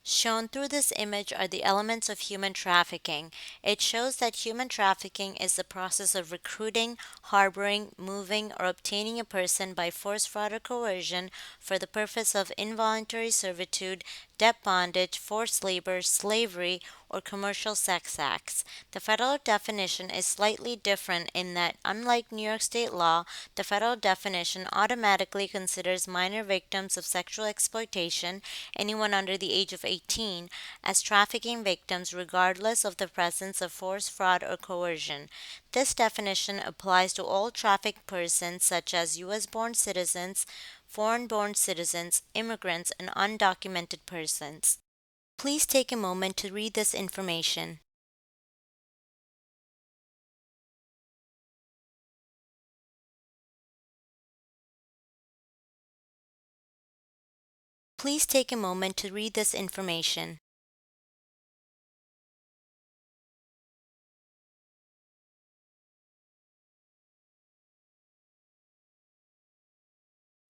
Shown through this image are the elements of human trafficking. It shows that human trafficking is the process of recruiting, harboring, moving, or obtaining a person by force, fraud, or coercion for the purpose of involuntary servitude, debt bondage, forced labor, slavery, or commercial sex acts. The federal definition is slightly different in that, unlike New York state law, the federal definition automatically considers minor victims of sexual exploitation, anyone under the age of 18, as trafficking victims regardless of the presence of force, fraud, or coercion. This definition applies to all trafficked persons, such as U.S. born citizens, foreign born citizens, immigrants, and undocumented persons. Please take a moment to read this information. Please take a moment to read this information.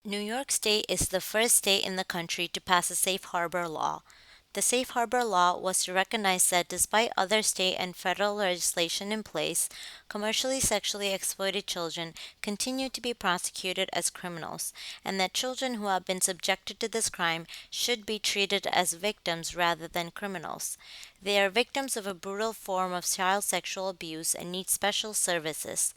New York State is the first state in the country to pass a safe harbor law. The safe harbor law was to recognize that despite other state and federal legislation in place, commercially sexually exploited children continue to be prosecuted as criminals, and that children who have been subjected to this crime should be treated as victims rather than criminals. They are victims of a brutal form of child sexual abuse and need special services.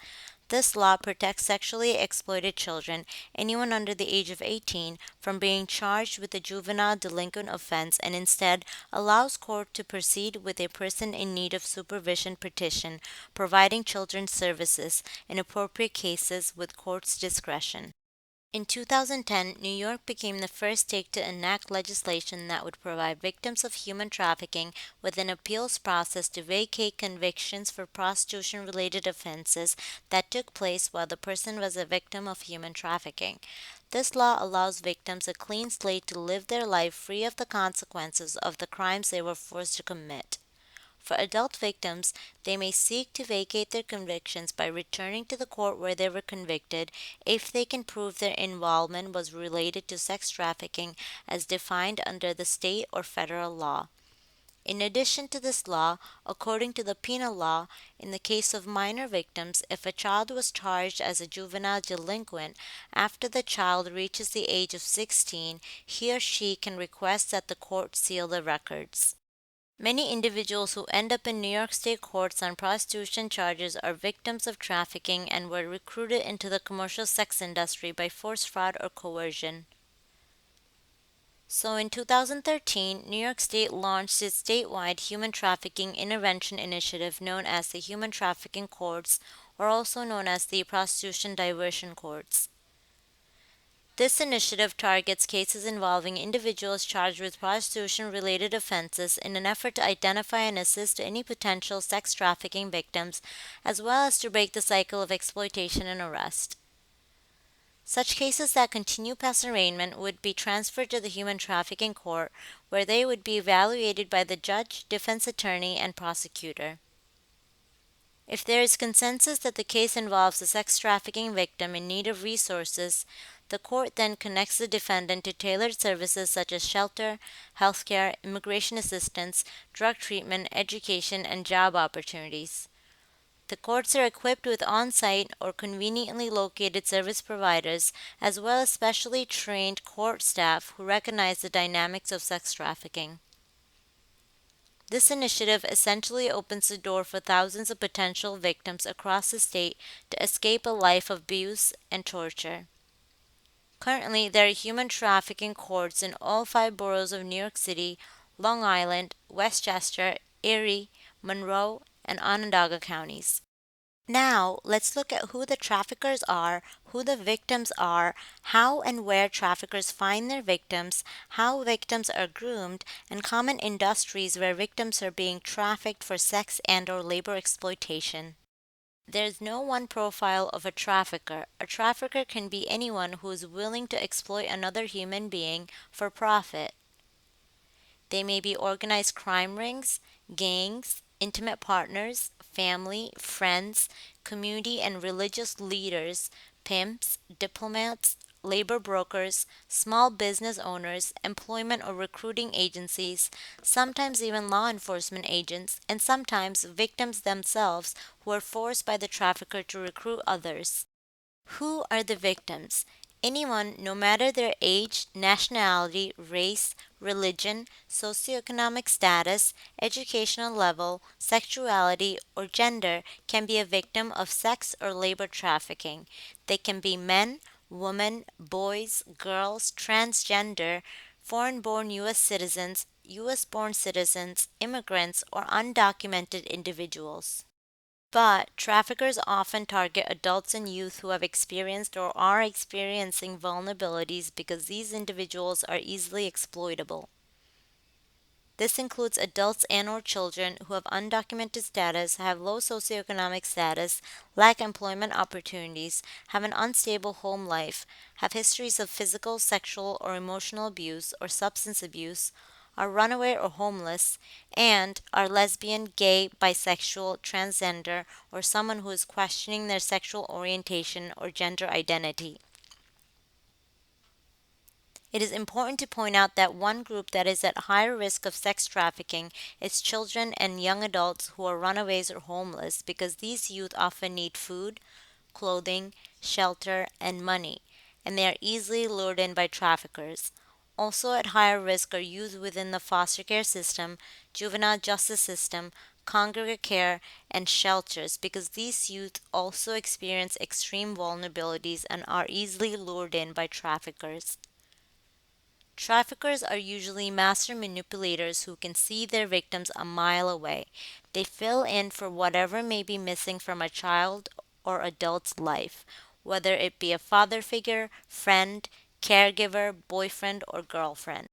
This law protects sexually exploited children, anyone under the age of 18, from being charged with a juvenile delinquent offense and instead allows court to proceed with a person in need of supervision petition, providing children's services in appropriate cases with court's discretion. In 2010, New York became the first state to enact legislation that would provide victims of human trafficking with an appeals process to vacate convictions for prostitution related offenses that took place while the person was a victim of human trafficking. This law allows victims a clean slate to live their life free of the consequences of the crimes they were forced to commit. For adult victims, they may seek to vacate their convictions by returning to the court where they were convicted if they can prove their involvement was related to sex trafficking as defined under the state or federal law. In addition to this law, according to the penal law, in the case of minor victims, if a child was charged as a juvenile delinquent after the child reaches the age of 16, he or she can request that the court seal the records. Many individuals who end up in New York State courts on prostitution charges are victims of trafficking and were recruited into the commercial sex industry by force, fraud, or coercion. So in 2013, New York State launched its statewide human trafficking intervention initiative known as the Human Trafficking Courts, or also known as the Prostitution Diversion Courts. This initiative targets cases involving individuals charged with prostitution related offenses in an effort to identify and assist any potential sex trafficking victims, as well as to break the cycle of exploitation and arrest. Such cases that continue past arraignment would be transferred to the Human Trafficking Court, where they would be evaluated by the judge, defense attorney, and prosecutor. If there is consensus that the case involves a sex trafficking victim in need of resources, the court then connects the defendant to tailored services such as shelter, healthcare, immigration assistance, drug treatment, education, and job opportunities. The courts are equipped with on site or conveniently located service providers, as well as specially trained court staff who recognize the dynamics of sex trafficking. This initiative essentially opens the door for thousands of potential victims across the state to escape a life of abuse and torture. Currently, there are human trafficking courts in all five boroughs of New York City, Long Island, Westchester, Erie, Monroe, and Onondaga counties. Now, let's look at who the traffickers are, who the victims are, how and where traffickers find their victims, how victims are groomed, and common industries where victims are being trafficked for sex and or labor exploitation. There is no one profile of a trafficker. A trafficker can be anyone who is willing to exploit another human being for profit. They may be organized crime rings, gangs, intimate partners, family, friends, community and religious leaders, pimps, diplomats, labor brokers, small business owners, employment or recruiting agencies, sometimes even law enforcement agents, and sometimes victims themselves who are forced by the trafficker to recruit others. Who are the victims? Anyone, no matter their age, nationality, race, religion, socioeconomic status, educational level, sexuality, or gender, can be a victim of sex or labor trafficking. They can be men, women, boys, girls, transgender, foreign born U.S. citizens, U.S. born citizens, immigrants, or undocumented individuals. But traffickers often target adults and youth who have experienced or are experiencing vulnerabilities because these individuals are easily exploitable. This includes adults and or children who have undocumented status, have low socioeconomic status, lack employment opportunities, have an unstable home life, have histories of physical, sexual, or emotional abuse or substance abuse, are runaway or homeless, and are lesbian, gay, bisexual, transgender, or someone who is questioning their sexual orientation or gender identity. It is important to point out that one group that is at higher risk of sex trafficking is children and young adults who are runaways or homeless because these youth often need food, clothing, shelter, and money, and they are easily lured in by traffickers. Also at higher risk are youth within the foster care system, juvenile justice system, congregate care, and shelters because these youth also experience extreme vulnerabilities and are easily lured in by traffickers. Traffickers are usually master manipulators who can see their victims a mile away. They fill in for whatever may be missing from a child or adult's life, whether it be a father figure, friend, caregiver, boyfriend, or girlfriend.